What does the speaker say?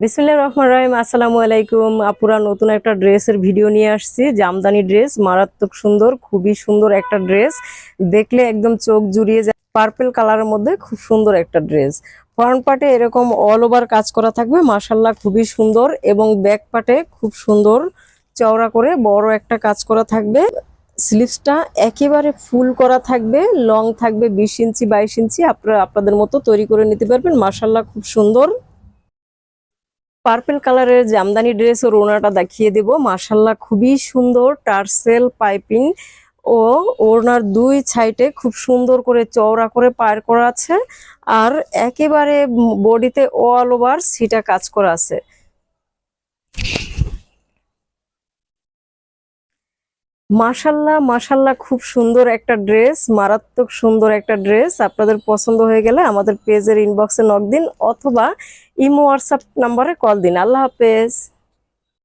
বিসমিল্লাহির রহমানির রহিম। আসসালামু আলাইকুম আপুরা, নতুন একটা ড্রেসের ভিডিও নিয়ে আসছি। জামদানি ড্রেস, মারাত্মক সুন্দর, খুবই সুন্দর একটা ড্রেস। দেখলে একদম চোখ জুড়িয়ে যায়। পার্পল কালারের মধ্যে খুব সুন্দর একটা ড্রেস। ফ্রন্ট পার্টে এরকম অল ওভার কাজ করা থাকবে, মাশাআল্লাহ খুবই সুন্দর। এবং ব্যাক পার্টে খুব সুন্দর চওড়া করে বড় একটা কাজ করা থাকবে। স্লিভসটা একেবারে ফুল করা থাকবে, লং থাকবে 20 ইঞ্চি 22 ইঞ্চি। আপনারা আপনাদের মতো তৈরি করে নিতে পারবেন। মাশাআল্লাহ খুব সুন্দর। পার্পল কালারের জামদানি ড্রেস ও ওড়নাটা দেখিয়ে দেব। মাশাআল্লাহ খুবই সুন্দর, টার্সেল পাইপিং ও ওড়নার দুই সাইডে খুব সুন্দর করে চওড়া করে পার করা আছে। আর একেবারে বডিতে অল ওভার সিটা কাজ করা আছে। মাশাআল্লাহ মাশাআল্লাহ খুব সুন্দর একটা ড্রেস, মারাত্মক সুন্দর একটা ড্রেস। আপনাদের পছন্দ হয়ে গেলে আমাদের পেজের ইনবক্সে নক দিন অথবা ইমো হোয়াটসঅ্যাপ নাম্বারে কল দিন। আল্লাহ হাফেজ।